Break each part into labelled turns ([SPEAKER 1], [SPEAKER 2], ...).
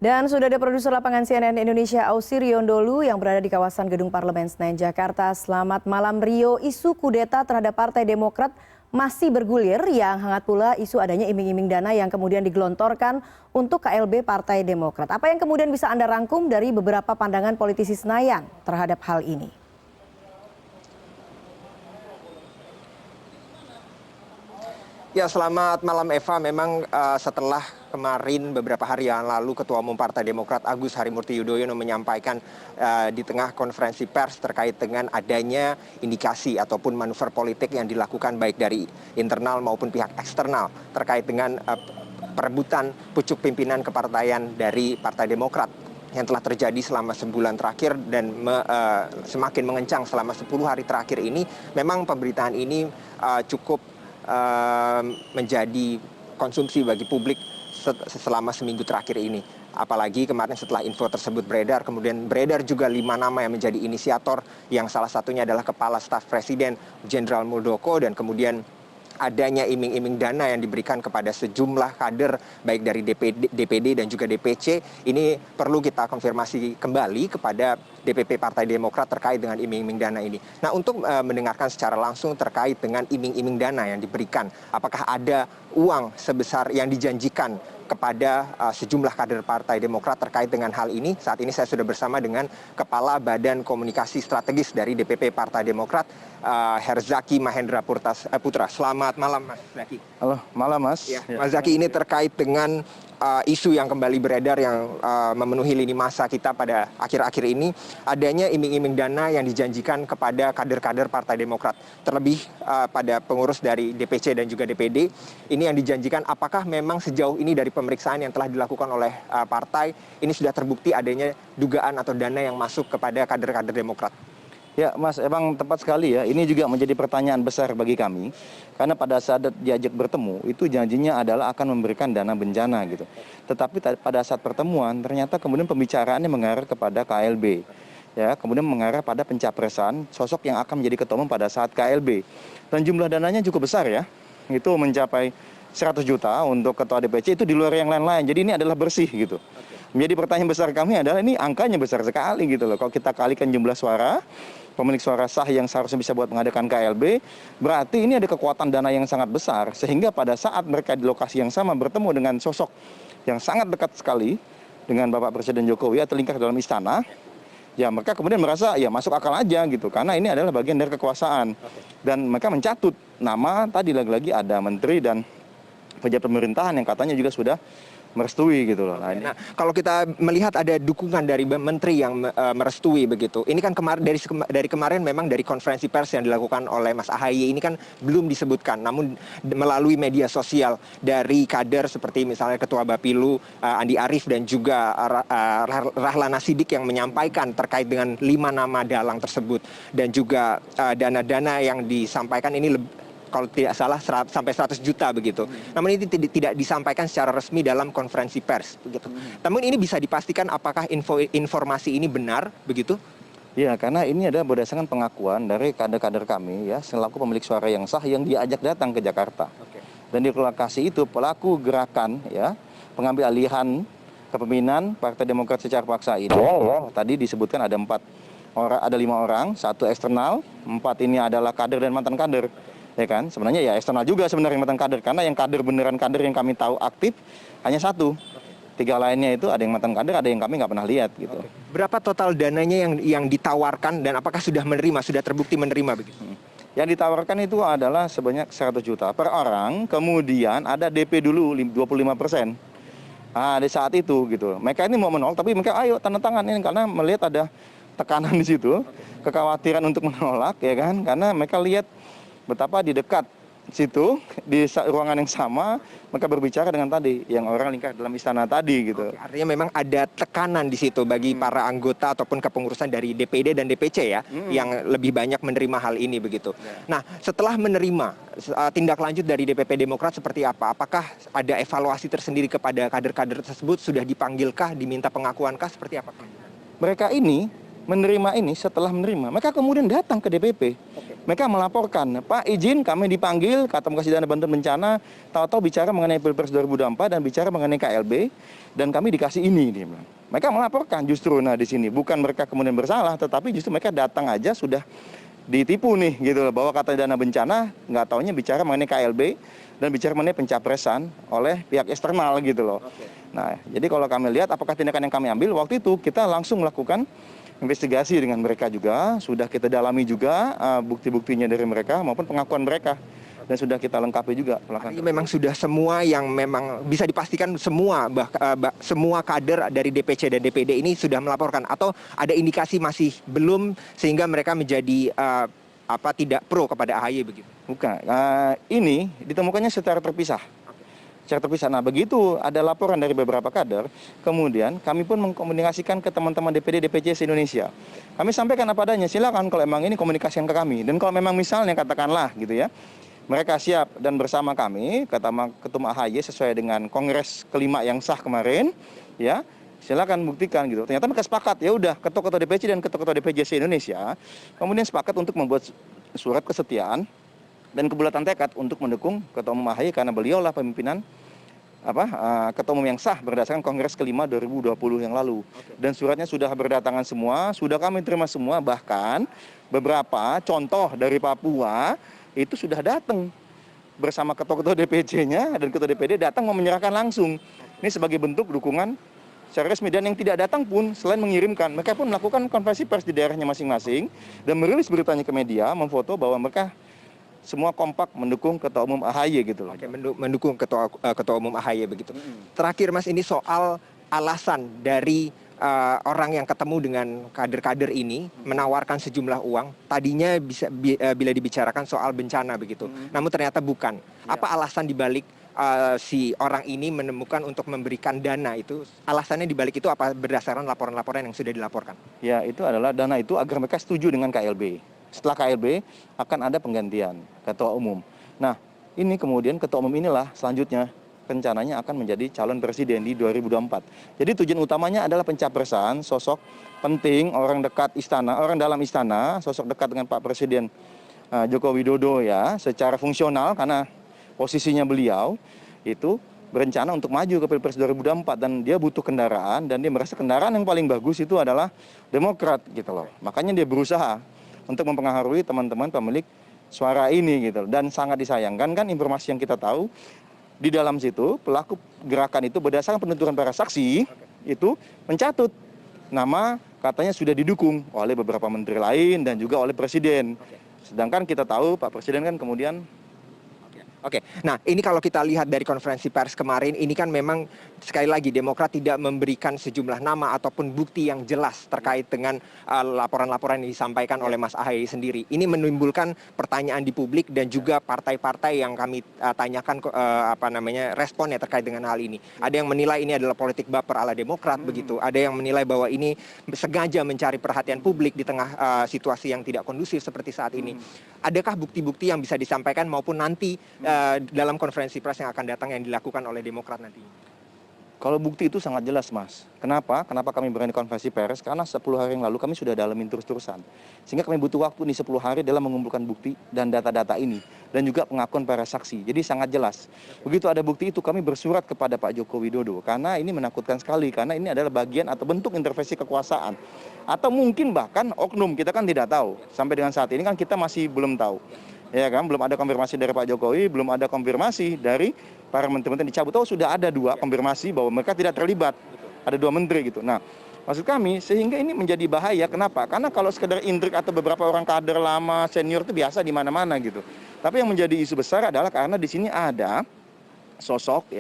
[SPEAKER 1] Dan sudah ada produser lapangan CNN Indonesia Ausirion Dholu yang berada di kawasan Gedung Parlemen Senayan, Jakarta. Selamat malam Rio, isu kudeta terhadap Partai Demokrat masih bergulir, yang hangat pula isu adanya iming-iming dana yang kemudian digelontorkan untuk KLB Partai Demokrat. Apa yang kemudian bisa Anda rangkum dari beberapa pandangan politisi Senayan terhadap hal ini?
[SPEAKER 2] Ya, selamat malam Eva. Memang setelah kemarin beberapa hari yang lalu Ketua Umum Partai Demokrat Agus Harimurti Yudhoyono menyampaikan di tengah konferensi pers terkait dengan adanya indikasi ataupun manuver politik yang dilakukan baik dari internal maupun pihak eksternal terkait dengan perebutan pucuk pimpinan kepartaian dari Partai Demokrat yang telah terjadi selama sebulan terakhir dan semakin mengencang selama 10 hari terakhir ini. Memang pemberitaan ini cukup menjadi konsumsi bagi publik selama seminggu terakhir ini. Apalagi kemarin setelah info tersebut beredar, kemudian beredar juga 5 nama yang menjadi inisiator, yang salah satunya adalah Kepala Staf Presiden Jenderal Muldoko, dan kemudian adanya iming-iming dana yang diberikan kepada sejumlah kader baik dari DPD dan juga DPC. Ini perlu kita konfirmasi kembali kepada DPP Partai Demokrat terkait dengan iming-iming dana ini. Nah, untuk mendengarkan secara langsung terkait dengan iming-iming dana yang diberikan, apakah ada uang sebesar yang dijanjikan kepada sejumlah kader Partai Demokrat terkait dengan hal ini. Saat ini saya sudah bersama dengan Kepala Badan Komunikasi Strategis dari DPP Partai Demokrat, Herzaki Mahendra Putra. Selamat malam Mas Zaki.
[SPEAKER 3] Halo, malam Mas.
[SPEAKER 2] Ya, Mas Zaki, ini terkait dengan isu yang kembali beredar yang memenuhi lini masa kita pada akhir-akhir ini, adanya iming-iming dana yang dijanjikan kepada kader-kader Partai Demokrat, terlebih pada pengurus dari DPC dan juga DPD. Ini yang dijanjikan, apakah memang sejauh ini dari pemeriksaan yang telah dilakukan oleh partai ini sudah terbukti adanya dugaan atau dana yang masuk kepada kader-kader Demokrat?
[SPEAKER 3] Ya Mas, emang tepat sekali ya. Ini juga menjadi pertanyaan besar bagi kami. Karena pada saat diajak bertemu, itu janjinya adalah akan memberikan dana bencana gitu. Tetapi pada saat pertemuan, ternyata kemudian pembicaraannya mengarah kepada KLB. Ya, kemudian mengarah pada pencapresan sosok yang akan menjadi ketua umum pada saat KLB. Dan jumlah dananya cukup besar ya. Itu mencapai 100 juta untuk ketua DPC, itu di luar yang lain-lain. Jadi ini adalah bersih gitu. Menjadi pertanyaan besar kami adalah ini angkanya besar sekali gitu loh. Kalau kita kalikan jumlah suara, pemilik suara sah yang seharusnya bisa buat mengadakan KLB, berarti ini ada kekuatan dana yang sangat besar. Sehingga pada saat mereka di lokasi yang sama bertemu dengan sosok yang sangat dekat sekali dengan Bapak Presiden Jokowi atau lingkar dalam istana, ya mereka kemudian merasa ya masuk akal aja gitu. Karena ini adalah bagian dari kekuasaan. Dan mereka mencatut nama, tadi lagi-lagi ada menteri dan pejabat pemerintahan yang katanya juga sudah merestui gitu loh.
[SPEAKER 2] Nah, kalau kita melihat ada dukungan dari menteri yang merestui begitu. Ini kan dari kemarin memang dari konferensi pers yang dilakukan oleh Mas Ahaye ini kan belum disebutkan. Namun melalui media sosial dari kader seperti misalnya Ketua Bapilu Andi Arief dan juga Rahlana Sidik yang menyampaikan terkait dengan 5 nama dalang tersebut, dan juga dana-dana yang disampaikan ini kalau tidak salah sampai 100 juta begitu. Namun ini tidak disampaikan secara resmi dalam konferensi pers begitu. Namun ini bisa dipastikan apakah informasi ini benar begitu?
[SPEAKER 3] Ya, karena ini adalah berdasarkan pengakuan dari kader-kader kami ya, selaku pemilik suara yang sah yang diajak datang ke Jakarta. Dan di lokasi itu pelaku gerakan ya, pengambil alihan kepemimpinan Partai Demokrat secara paksa ini. Tadi disebutkan ada 5 orang, 1 eksternal, 4 ini adalah kader dan mantan kader. Ya kan, sebenarnya ya eksternal juga sebenarnya mantan kader, karena yang kader beneran kader yang kami tahu aktif hanya 1. 3 lainnya itu ada yang mantan kader, ada yang kami nggak pernah lihat gitu.
[SPEAKER 2] Berapa total dananya yang ditawarkan dan apakah sudah terbukti menerima begitu?
[SPEAKER 3] Yang ditawarkan itu adalah sebanyak 100 juta per orang, kemudian ada DP dulu 25%. Nah, di saat itu gitu. Mereka ini mau menolak, tapi mereka ayo tanda tangan ini karena melihat ada tekanan di situ, kekhawatiran untuk menolak ya kan, karena mereka lihat betapa di dekat situ, di ruangan yang sama, mereka berbicara dengan tadi, yang orang lingkar dalam istana tadi gitu.
[SPEAKER 2] Oke, artinya memang ada tekanan di situ bagi para anggota ataupun kepengurusan dari DPD dan DPC ya, yang lebih banyak menerima hal ini begitu. Nah, setelah menerima, tindak lanjut dari DPP Demokrat seperti apa? Apakah ada evaluasi tersendiri kepada kader-kader tersebut? Sudah dipanggilkah, diminta pengakuankah, seperti apa?
[SPEAKER 3] Mereka ini menerima ini, setelah menerima, mereka kemudian datang ke DPP. Mereka melaporkan, Pak izin kami dipanggil, kata mau kasih dana bantuan bencana, tahu-tahu bicara mengenai Pilpres 2024 dan bicara mengenai KLB, dan kami dikasih ini. Dia bilang. Mereka melaporkan justru, nah di sini bukan mereka kemudian bersalah, tetapi justru mereka datang aja sudah ditipu nih gitu loh, bahwa kata dana bencana, nggak taunya bicara mengenai KLB dan bicara mengenai pencapresan oleh pihak eksternal gitu loh. Nah, jadi kalau kami lihat apakah tindakan yang kami ambil, waktu itu kita langsung melakukan investigasi dengan mereka juga, sudah kita dalami juga bukti-buktinya dari mereka maupun pengakuan mereka, dan sudah kita lengkapi juga.
[SPEAKER 2] Ini memang sudah semua yang memang bisa dipastikan semua semua kader dari DPC dan DPD ini sudah melaporkan, atau ada indikasi masih belum sehingga mereka menjadi tidak pro kepada AHY begitu?
[SPEAKER 3] Bukan, ini ditemukannya secara terpisah. Nah, begitu ada laporan dari beberapa kader, kemudian kami pun mengkomunikasikan ke teman-teman DPD DPC se-Indonesia. Kami sampaikan apa adanya, silakan kalau emang ini komunikasikan ke kami. Dan kalau memang misalnya katakanlah gitu ya, mereka siap dan bersama kami, kata Ketum AHY sesuai dengan Kongres kelima yang sah kemarin, ya silakan buktikan gitu. Ternyata mereka sepakat, ya udah ketua-ketua DPC dan ketua-ketua DPC se-Indonesia kemudian sepakat untuk membuat surat kesetiaan dan kebulatan tekad untuk mendukung Ketua Umum AHY karena beliaulah pemimpinan Ketua Umum yang sah berdasarkan Kongres kelima 2020 yang lalu. Dan suratnya sudah berdatangan semua, sudah kami terima semua, bahkan beberapa contoh dari Papua itu sudah datang bersama ketua-ketua DPC-nya dan ketua DPD datang mau menyerahkan langsung. Ini sebagai bentuk dukungan secara resmi, dan yang tidak datang pun selain mengirimkan, mereka pun melakukan konferensi pers di daerahnya masing-masing dan merilis beritanya ke media, memfoto bahwa mereka semua kompak mendukung Ketua Umum AHY gitu loh.
[SPEAKER 2] Oke, mendukung Ketua Umum AHY begitu. Terakhir Mas, ini soal alasan dari orang yang ketemu dengan kader-kader ini menawarkan sejumlah uang. Tadinya bila dibicarakan soal bencana begitu, namun ternyata bukan. Apa alasan dibalik si orang ini menemukan untuk memberikan dana itu? Alasannya dibalik itu apa, berdasarkan laporan-laporan yang sudah dilaporkan?
[SPEAKER 3] Ya, itu adalah dana itu agar mereka setuju dengan KLB. Setelah KLB akan ada penggantian ketua umum. Nah, ini kemudian ketua umum inilah selanjutnya rencananya akan menjadi calon presiden di 2024. Jadi tujuan utamanya adalah pencapresan sosok penting, orang dekat istana, orang dalam istana, sosok dekat dengan Pak Presiden Joko Widodo ya, secara fungsional karena posisinya beliau itu berencana untuk maju ke Pilpres 2024 dan dia butuh kendaraan dan dia merasa kendaraan yang paling bagus itu adalah Demokrat gitu loh. Makanya dia berusaha untuk mempengaruhi teman-teman pemilik suara ini gitu. Dan sangat disayangkan kan informasi yang kita tahu di dalam situ pelaku gerakan itu berdasarkan penuturan para saksi itu mencatut nama katanya sudah didukung oleh beberapa menteri lain dan juga oleh presiden. Sedangkan kita tahu Pak Presiden kan kemudian
[SPEAKER 2] Oke, nah ini kalau kita lihat dari konferensi pers kemarin, ini kan memang sekali lagi Demokrat tidak memberikan sejumlah nama ataupun bukti yang jelas terkait dengan laporan-laporan yang disampaikan oleh Mas AHY sendiri. Ini menimbulkan pertanyaan di publik dan juga partai-partai yang kami tanyakan responnya terkait dengan hal ini. Ada yang menilai ini adalah politik baper ala Demokrat begitu. Ada yang menilai bahwa ini sengaja mencari perhatian publik di tengah situasi yang tidak kondusif seperti saat ini. Adakah bukti-bukti yang bisa disampaikan maupun nanti dalam konferensi pers yang akan datang yang dilakukan oleh Demokrat nanti?
[SPEAKER 3] Kalau bukti itu sangat jelas, Mas. Kenapa? Kenapa kami berani konferensi pers? Karena 10 hari yang lalu kami sudah dalamin terus-terusan. Sehingga kami butuh waktu nih 10 hari dalam mengumpulkan bukti dan data-data ini. Dan juga pengakuan para saksi. Jadi sangat jelas. Begitu ada bukti itu kami bersurat kepada Pak Joko Widodo. Karena ini menakutkan sekali. Karena ini adalah bagian atau bentuk intervensi kekuasaan. Atau mungkin bahkan oknum, kita kan tidak tahu. Sampai dengan saat ini kan kita masih belum tahu. Ya kan, belum ada konfirmasi dari Pak Jokowi, belum ada konfirmasi dari para menteri-menteri dicabut. Oh, sudah ada 2 konfirmasi bahwa mereka tidak terlibat. Ada 2 menteri gitu. Nah, maksud kami sehingga ini menjadi bahaya. Kenapa? Karena kalau sekedar intrik atau beberapa orang kader lama senior itu biasa di mana-mana gitu. Tapi yang menjadi isu besar adalah karena di sini ada sosok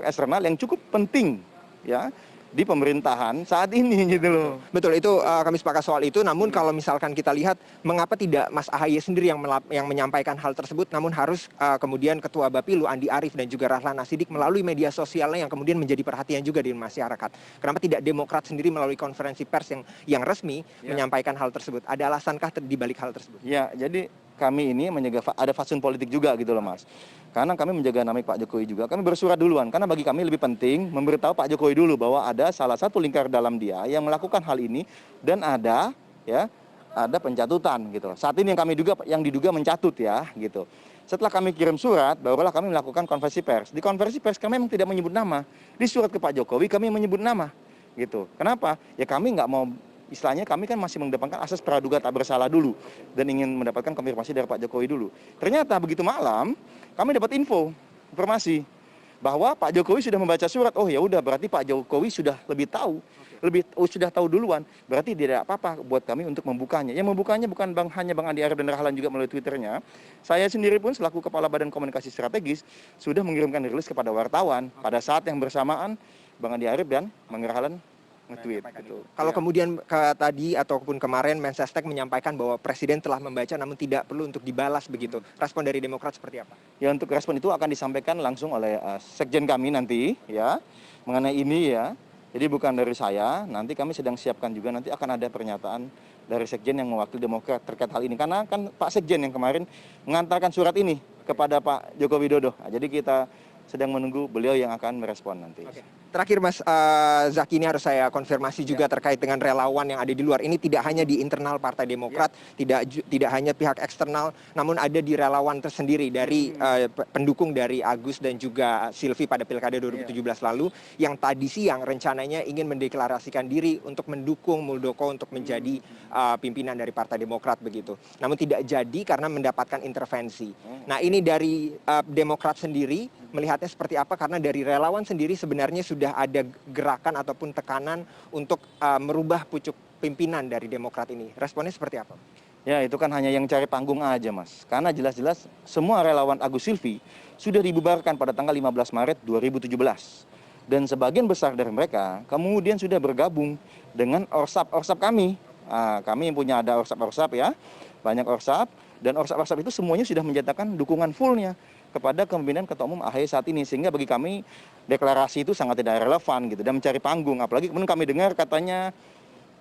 [SPEAKER 3] eksternal yang cukup penting ya di pemerintahan saat ini gitu loh.
[SPEAKER 2] Betul, itu kami sepakat soal itu. Namun kalau misalkan kita lihat, mengapa tidak Mas AHY sendiri yang menyampaikan hal tersebut, namun harus kemudian Ketua Bapilu Andi Arief dan juga Rahlan Nasidik melalui media sosialnya yang kemudian menjadi perhatian juga di masyarakat. Kenapa tidak Demokrat sendiri melalui konferensi pers yang resmi menyampaikan hal tersebut? Ada alasankah di balik hal tersebut?
[SPEAKER 3] Ya, jadi kami ini ada fatsun politik juga gitu loh, Mas. Karena kami menjaga nama Pak Jokowi juga, kami bersurat duluan. Karena bagi kami lebih penting memberitahu Pak Jokowi dulu bahwa ada salah satu lingkar dalam dia yang melakukan hal ini dan ada ya ada pencatutan gitu. Saat ini yang diduga mencatut ya gitu. Setelah kami kirim surat, barulah kami melakukan konversi pers. Di konversi pers kami memang tidak menyebut nama. Di surat ke Pak Jokowi kami menyebut nama gitu. Kenapa? Ya kami nggak mau, istilahnya kami kan masih mengedepankan asas praduga tak bersalah dulu dan ingin mendapatkan konfirmasi dari Pak Jokowi dulu. Ternyata begitu malam kami dapat informasi bahwa Pak Jokowi sudah membaca surat. Oh ya udah, berarti Pak Jokowi sudah lebih tahu, sudah tahu duluan. Berarti tidak apa-apa buat kami untuk membukanya. Yang membukanya bukan hanya Bang Andi Arief dan Rahlan juga melalui Twitternya. Saya sendiri pun selaku Kepala Badan Komunikasi Strategis sudah mengirimkan rilis kepada wartawan pada saat yang bersamaan Bang Andi Arief dan Bang Rahlan nge-tweet gitu.
[SPEAKER 2] Kalau kemudian tadi ataupun kemarin Mensesnek menyampaikan bahwa Presiden telah membaca namun tidak perlu untuk dibalas begitu. Respon dari Demokrat seperti apa?
[SPEAKER 3] Ya, untuk respon itu akan disampaikan langsung oleh sekjen kami nanti ya mengenai ini ya. Jadi bukan dari saya, nanti kami sedang siapkan juga, nanti akan ada pernyataan dari sekjen yang mewakili Demokrat terkait hal ini. Karena kan Pak Sekjen yang kemarin mengantarkan surat ini kepada Pak Joko Widodo. Nah, jadi kita sedang menunggu beliau yang akan merespon nanti.
[SPEAKER 2] Oke. Terakhir Mas Zaki, ini harus saya konfirmasi juga terkait dengan relawan yang ada di luar. Ini tidak hanya di internal Partai Demokrat, tidak hanya pihak eksternal, namun ada di relawan tersendiri dari pendukung dari Agus dan juga Silvi pada Pilkada 2017 lalu, yang tadi siang rencananya ingin mendeklarasikan diri untuk mendukung Muldoko untuk menjadi pimpinan dari Partai Demokrat begitu. Namun tidak jadi karena mendapatkan intervensi. Nah, ini dari Demokrat sendiri melihatnya seperti apa? Karena dari relawan sendiri sebenarnya sudah ada gerakan ataupun tekanan untuk merubah pucuk pimpinan dari Demokrat ini. Responnya seperti apa?
[SPEAKER 3] Ya, itu kan hanya yang cari panggung aja, Mas. Karena jelas-jelas semua relawan Agus Silvi sudah dibubarkan pada tanggal 15 Maret 2017. Dan sebagian besar dari mereka kemudian sudah bergabung dengan orsap kami. Kami yang punya ada orsap ya, banyak orsap. Dan orsap itu semuanya sudah menyatakan dukungan fullnya kepada kepemimpinan Ketua Umum AHY saat ini, sehingga bagi kami deklarasi itu sangat tidak relevan gitu dan mencari panggung. Apalagi kemudian kami dengar katanya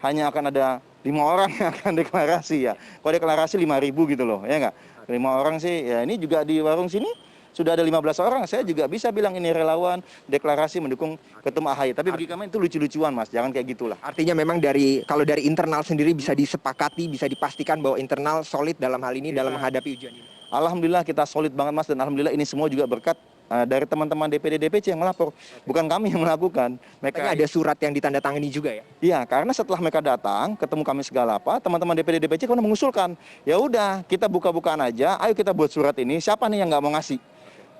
[SPEAKER 3] hanya akan ada 5 orang yang akan deklarasi ya. Kalau deklarasi 5.000 gitu loh, ya nggak? 5 orang sih, ya ini juga di warung sini sudah ada 15 orang. Saya juga bisa bilang ini relawan deklarasi mendukung Ketum AHY. Tapi bagi kami itu lucu-lucuan, Mas. Jangan kayak gitulah.
[SPEAKER 2] Artinya memang kalau dari internal sendiri bisa disepakati, bisa dipastikan bahwa internal solid dalam hal ini dalam menghadapi ujian ini.
[SPEAKER 3] Alhamdulillah kita solid banget, Mas, dan alhamdulillah ini semua juga berkat dari teman-teman DPD DPC yang melapor, bukan kami yang melakukan.
[SPEAKER 2] Mereka ada surat yang ditandatangani juga ya?
[SPEAKER 3] Iya, karena setelah mereka datang, ketemu kami segala apa, teman-teman DPD DPC kemudian mengusulkan, ya udah kita buka-bukaan aja, ayo kita buat surat ini, siapa nih yang nggak mau ngasih?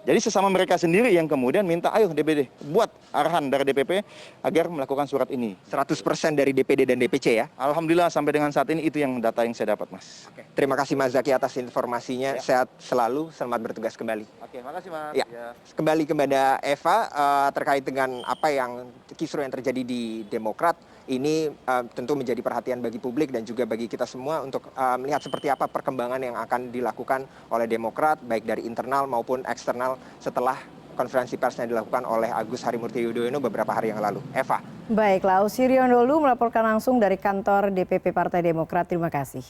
[SPEAKER 3] Jadi sesama mereka sendiri yang kemudian minta, ayo DPD buat arahan dari DPP agar melakukan surat ini.
[SPEAKER 2] 100% dari DPD dan DPC ya?
[SPEAKER 3] Alhamdulillah sampai dengan saat ini itu yang data yang saya dapat, Mas.
[SPEAKER 2] Oke. Terima kasih Mas Zaki atas informasinya. Sehat selalu, selamat bertugas kembali.
[SPEAKER 3] Oke, makasih Mas.
[SPEAKER 2] Ya. Kembali kepada Eva terkait dengan apa yang kisruh yang terjadi di Demokrat. Ini tentu menjadi perhatian bagi publik dan juga bagi kita semua untuk melihat seperti apa perkembangan yang akan dilakukan oleh Demokrat baik dari internal maupun eksternal setelah konferensi pers yang dilakukan oleh Agus Harimurti Yudhoyono beberapa hari yang lalu. Eva.
[SPEAKER 1] Baiklah, Ausirion Dholu melaporkan langsung dari kantor DPP Partai Demokrat. Terima kasih.